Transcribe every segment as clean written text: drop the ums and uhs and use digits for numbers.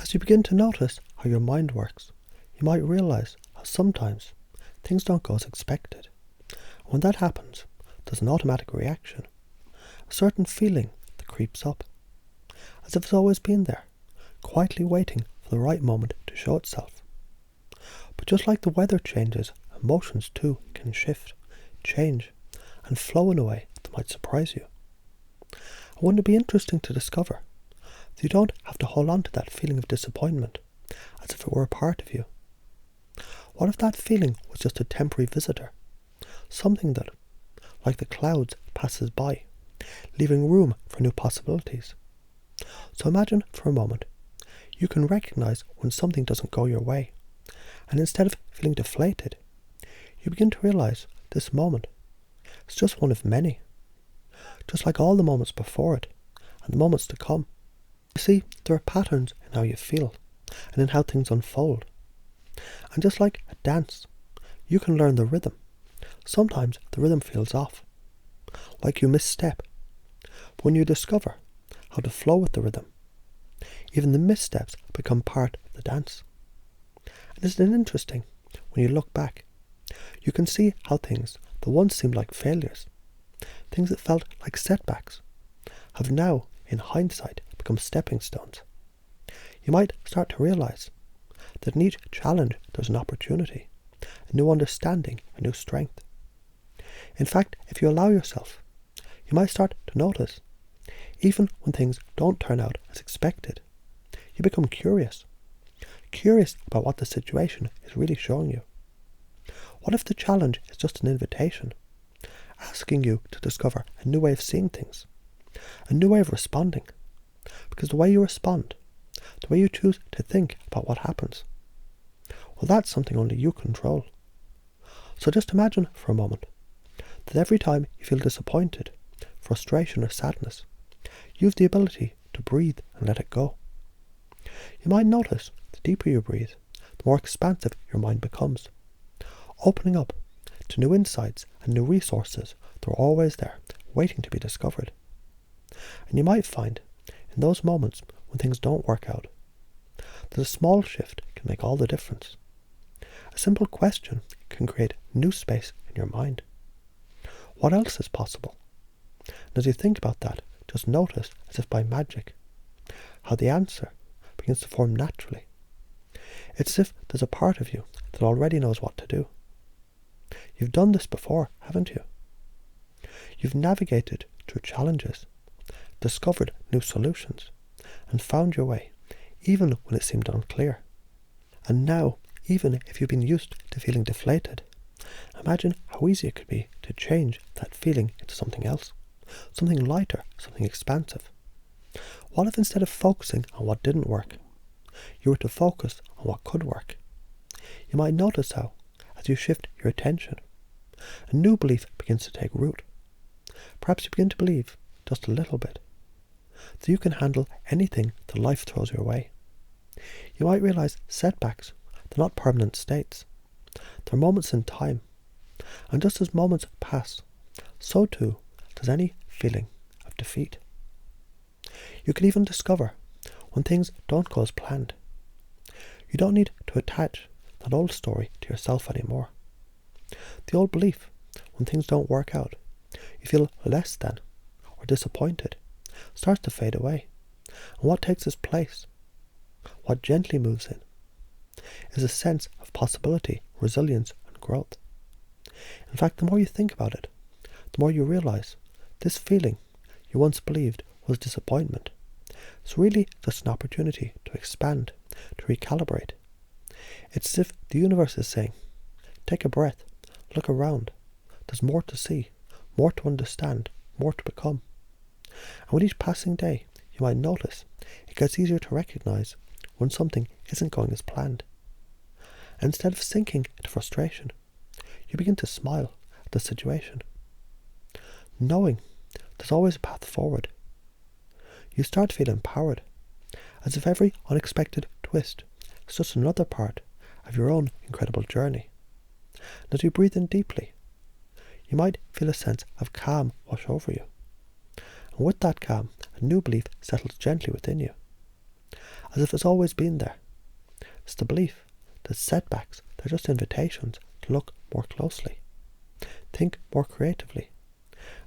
As you begin to notice how your mind works, you might realize how sometimes things don't go as expected. And when that happens, there's an automatic reaction, a certain feeling that creeps up, as if it's always been there, quietly waiting for the right moment to show itself. But just like the weather changes, emotions too can shift, change, and flow in a way that might surprise you. And wouldn't it be interesting to discover that you don't have to hold on to that feeling of disappointment as if it were a part of you? What if that feeling was just a temporary visitor, something that, like the clouds, passes by, leaving room for new possibilities? So imagine for a moment, you can recognize when something doesn't go your way, and instead of feeling deflated, you begin to realize this moment is just one of many, just like all the moments before it and the moments to come. You see, there are patterns in how you feel and in how things unfold. And just like a dance, you can learn the rhythm. Sometimes the rhythm feels off, like you misstep. But when you discover how to flow with the rhythm, even the missteps become part of the dance. And isn't it interesting, when you look back, you can see how things that once seemed like failures, things that felt like setbacks, have now, in hindsight, become stepping stones. You might start to realize that in each challenge there's an opportunity, a new understanding, a new strength. In fact, if you allow yourself, you might start to notice, even when things don't turn out as expected, you become curious about what the situation is really showing you. What if the challenge is just an invitation, asking you to discover a new way of seeing things, a new way of responding? Because the way you respond, the way you choose to think about what happens, well, that's something only you control. So just imagine for a moment that every time you feel disappointed, frustration or sadness, you have the ability to breathe and let it go. You might notice the deeper you breathe, the more expansive your mind becomes, opening up to new insights and new resources that are always there, waiting to be discovered. And you might find, in those moments when things don't work out, that a small shift can make all the difference. A simple question can create new space in your mind. What else is possible? And as you think about that, just notice, as if by magic, how the answer begins to form naturally. It's as if there's a part of you that already knows what to do. You've done this before, haven't you? You've navigated through challenges, discovered new solutions, and found your way, even when it seemed unclear. And now, even if you've been used to feeling deflated, imagine how easy it could be to change that feeling into something else, something lighter, something expansive. What if instead of focusing on what didn't work, you were to focus on what could work? You might notice how, as you shift your attention, a new belief begins to take root. Perhaps you begin to believe, just a little bit, that you can handle anything that life throws your way. You might realize setbacks, they're not permanent states. They're moments in time. And just as moments pass, so too does any feeling of defeat. You can even discover when things don't go as planned. You don't need to attach that old story to yourself anymore. The old belief, when things don't work out, you feel less than or disappointed, starts to fade away. And what takes its place, what gently moves in, is a sense of possibility, resilience and growth. In fact, the more you think about it, the more you realize this feeling you once believed was disappointment. It's really just an opportunity to expand, to recalibrate. It's as if the universe is saying, take a breath, look around. There's more to see, more to understand, more to become. And with each passing day, you might notice it gets easier to recognize when something isn't going as planned. And instead of sinking into frustration, you begin to smile at the situation, knowing there's always a path forward. You start to feel empowered, as if every unexpected twist is just another part of your own incredible journey. And as you breathe in deeply, you might feel a sense of calm wash over you. And with that calm, a new belief settles gently within you. as if it's always been there. It's the belief that setbacks, they're just invitations to look more closely, think more creatively,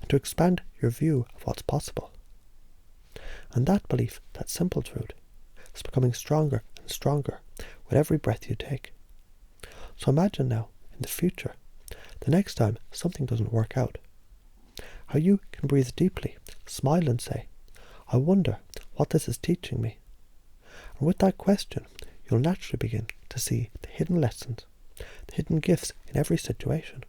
and to expand your view of what's possible. And that belief, that simple truth, is becoming stronger and stronger with every breath you take. So imagine now, in the future, the next time something doesn't work out, how you can breathe deeply, smile and say, I wonder what this is teaching me. And with that question, you'll naturally begin to see the hidden lessons, the hidden gifts in every situation.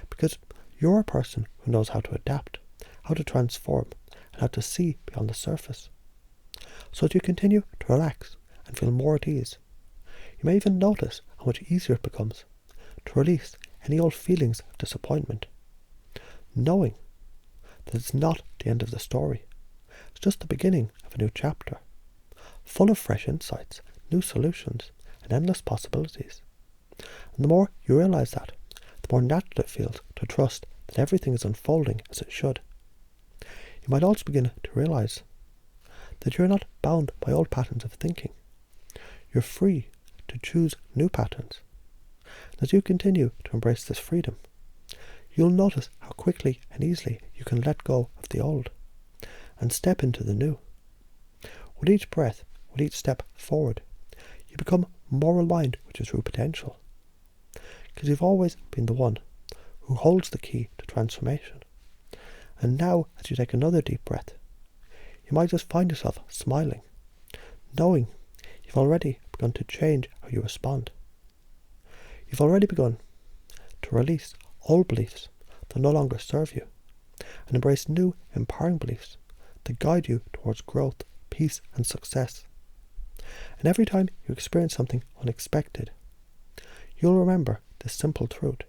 Because you're a person who knows how to adapt, how to transform, and how to see beyond the surface. So as you continue to relax and feel more at ease, you may even notice how much easier it becomes to release any old feelings of disappointment, knowing that it's not the end of the story. It's just the beginning of a new chapter, full of fresh insights, new solutions, and endless possibilities. And the more you realize that, the more natural it feels to trust that everything is unfolding as it should. You might also begin to realize that you're not bound by old patterns of thinking. You're free to choose new patterns. And as you continue to embrace this freedom, you'll notice how quickly and easily you can let go of the old and step into the new. With each breath, with each step forward, you become more aligned with your true potential. Because you've always been the one who holds the key to transformation. And now, as you take another deep breath, you might just find yourself smiling, knowing you've already begun to change how you respond. You've already begun to release old beliefs that no longer serve you and embrace new, empowering beliefs that guide you towards growth, peace, and success. And every time you experience something unexpected, you'll remember this simple truth.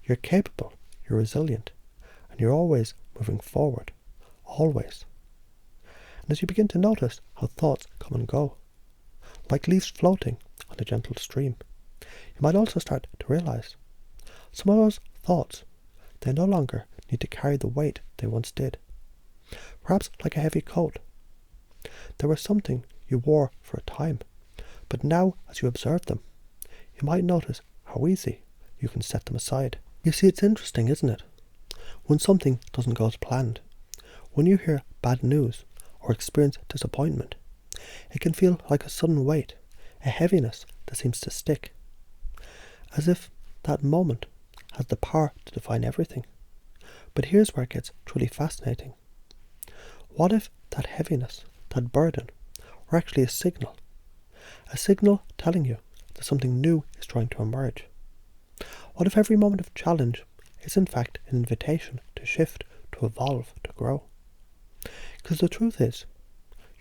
You're capable, you're resilient, and you're always moving forward. Always. And as you begin to notice how thoughts come and go, like leaves floating on a gentle stream, you might also start to realize some of those thoughts, they no longer need to carry the weight they once did. Perhaps like a heavy coat. They were something you wore for a time, but now as you observe them, you might notice how easy you can set them aside. You see, it's interesting, isn't it? When something doesn't go as planned, when you hear bad news or experience disappointment, it can feel like a sudden weight, a heaviness that seems to stick, as if that moment has the power to define everything. But here's where it gets truly fascinating. What if that heaviness, that burden, were actually a signal telling you that something new is trying to emerge? What if every moment of challenge is in fact an invitation to shift, to evolve, to grow? Because the truth is,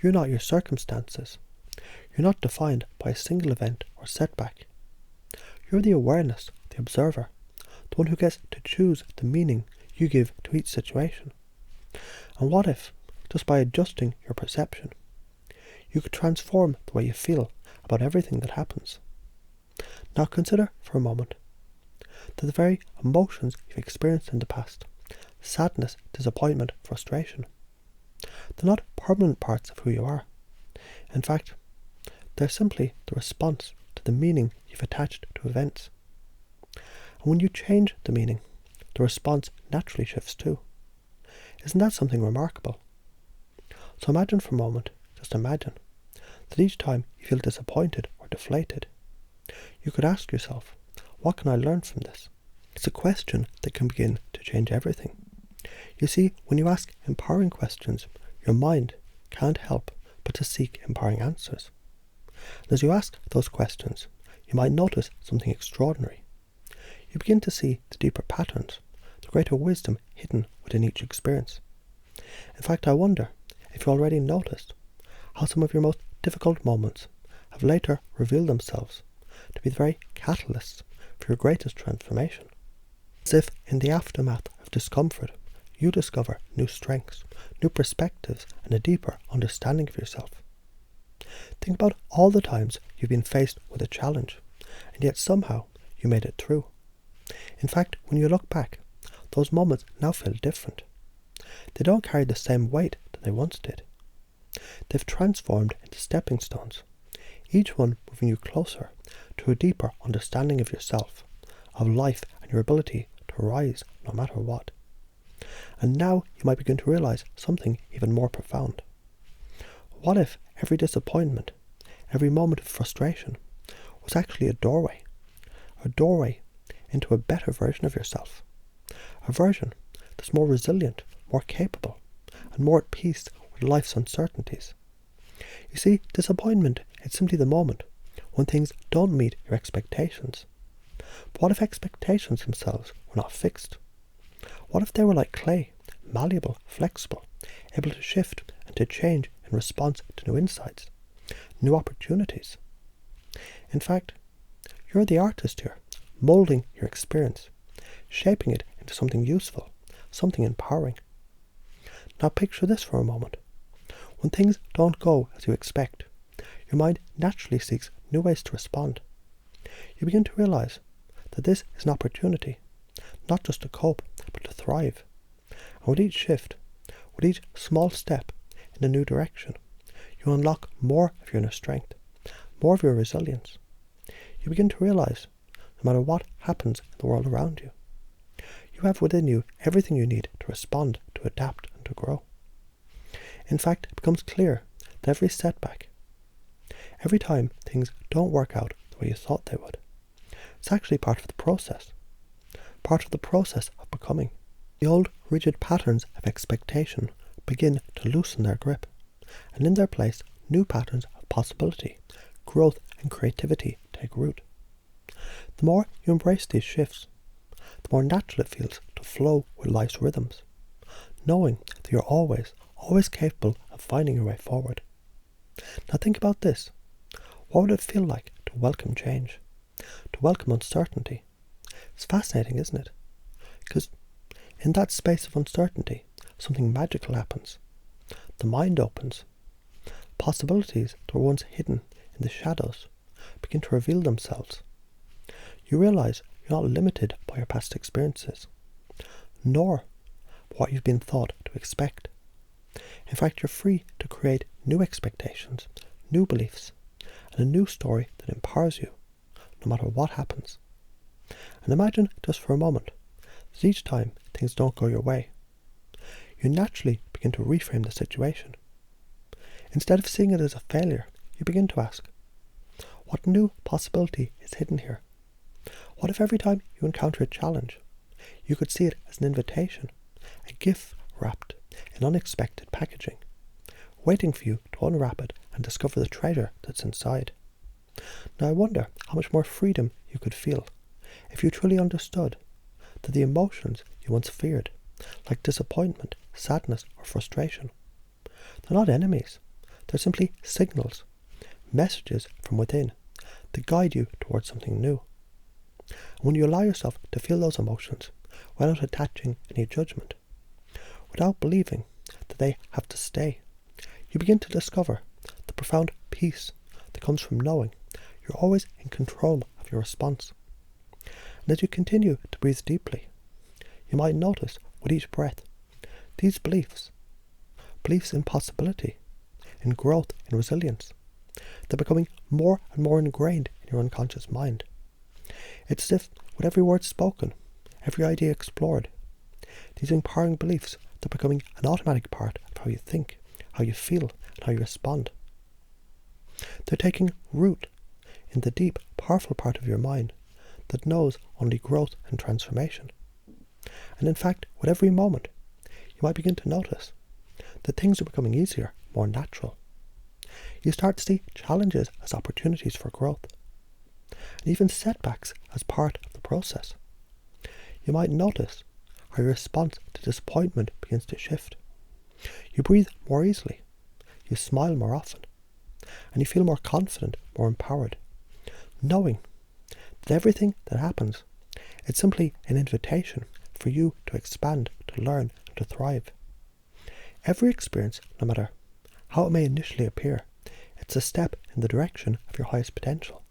you're not your circumstances. You're not defined by a single event or setback. You're the awareness, the observer, the one who gets to choose the meaning you give to each situation. And what if, just by adjusting your perception, you could transform the way you feel about everything that happens? Now consider for a moment that the very emotions you've experienced in the past, sadness, disappointment, frustration, they're not permanent parts of who you are. In fact, they're simply the response to the meaning you've attached to events. And when you change the meaning, the response naturally shifts too. Isn't that something remarkable? So imagine for a moment, just imagine, that each time you feel disappointed or deflated, you could ask yourself, what can I learn from this? It's a question that can begin to change everything. You see, when you ask empowering questions, your mind can't help but to seek empowering answers. And as you ask those questions, you might notice something extraordinary. You begin to see the deeper patterns, the greater wisdom hidden within each experience. In fact, I wonder if you already noticed how some of your most difficult moments have later revealed themselves to be the very catalysts for your greatest transformation. As if in the aftermath of discomfort, you discover new strengths, new perspectives, and a deeper understanding of yourself. Think about all the times you've been faced with a challenge, and yet somehow you made it through. In fact, when you look back, those moments now feel different. They don't carry the same weight that they once did. They've transformed into stepping stones, each one moving you closer to a deeper understanding of yourself, of life, and your ability to rise no matter what. And now you might begin to realize something even more profound. What if every disappointment, every moment of frustration, was actually a doorway into a better version of yourself, a version that's more resilient, more capable, and more at peace with life's uncertainties? You see, disappointment is simply the moment when things don't meet your expectations. But what if expectations themselves were not fixed? What if they were like clay, malleable, flexible, able to shift and to change in response to new insights, new opportunities? In fact, you're the artist here, moulding your experience, shaping it into something useful, something empowering. Now picture this for a moment. When things don't go as you expect, your mind naturally seeks new ways to respond. You begin to realize that this is an opportunity, not just to cope, but to thrive. And with each shift, with each small step in a new direction, you unlock more of your inner strength, more of your resilience. You begin to realize, no matter what happens in the world around you, you have within you everything you need to respond, to adapt, and to grow. In fact, it becomes clear that every setback, every time things don't work out the way you thought they would, it's actually part of the process of becoming. The old rigid patterns of expectation begin to loosen their grip, and in their place, new patterns of possibility, growth, and creativity take root. The more you embrace these shifts, the more natural it feels to flow with life's rhythms, knowing that you're always capable of finding your way forward. Now think about this. What would it feel like to welcome change, to welcome uncertainty? It's fascinating, isn't it? Because in that space of uncertainty, something magical happens. The mind opens. Possibilities that were once hidden in the shadows begin to reveal themselves. You realize you're not limited by your past experiences, nor what you've been taught to expect. In fact, you're free to create new expectations, new beliefs, and a new story that empowers you, no matter what happens. And imagine just for a moment that each time things don't go your way, you naturally begin to reframe the situation. Instead of seeing it as a failure, you begin to ask, what new possibility is hidden here? What if every time you encounter a challenge, you could see it as an invitation, a gift wrapped in unexpected packaging, waiting for you to unwrap it and discover the treasure that's inside? Now I wonder how much more freedom you could feel if you truly understood that the emotions you once feared, like disappointment, sadness, or frustration, they're not enemies. They're simply signals, messages from within that guide you towards something new. And when you allow yourself to feel those emotions without attaching any judgment, without believing that they have to stay, you begin to discover the profound peace that comes from knowing you're always in control of your response. And as you continue to breathe deeply, you might notice with each breath, these beliefs in possibility, in growth, in resilience, they're becoming more and more ingrained in your unconscious mind. It's as if with every word spoken, every idea explored, these empowering beliefs, they're becoming an automatic part of how you think, how you feel, and how you respond. They're taking root in the deep, powerful part of your mind that knows only growth and transformation. And in fact, with every moment, you might begin to notice that things are becoming easier, more natural. You start to see challenges as opportunities for growth, and even setbacks as part of the process. You might notice how your response to disappointment begins to shift. You breathe more easily, you smile more often, and you feel more confident, more empowered, knowing that everything that happens, it's simply an invitation for you to expand, to learn, and to thrive. Every experience, no matter how it may initially appear, it's a step in the direction of your highest potential.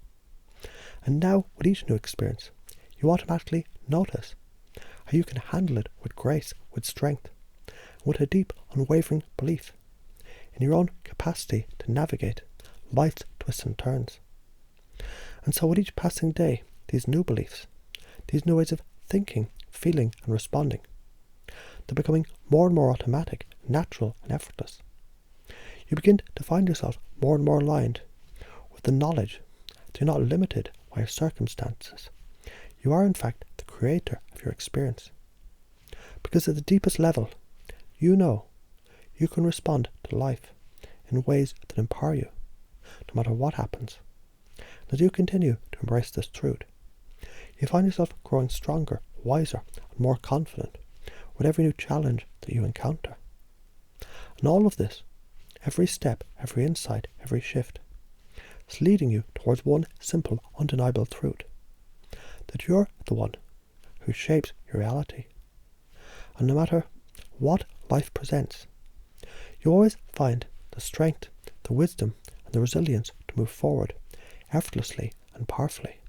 And now, with each new experience, you automatically notice how you can handle it with grace, with strength, and with a deep, unwavering belief in your own capacity to navigate life's twists and turns. And so with each passing day, these new beliefs, these new ways of thinking, feeling and responding, they're becoming more and more automatic, natural and effortless. You begin to find yourself more and more aligned with the knowledge that you're not limited by your circumstances. You are in fact the creator of your experience. Because at the deepest level, you know you can respond to life in ways that empower you, no matter what happens. As you continue to embrace this truth, you find yourself growing stronger, wiser, and more confident with every new challenge that you encounter. And all of this, every step, every insight, every shift, is leading you towards one simple, undeniable truth: that you're the one who shapes your reality. And no matter what life presents, you always find the strength, the wisdom, and the resilience to move forward effortlessly and powerfully.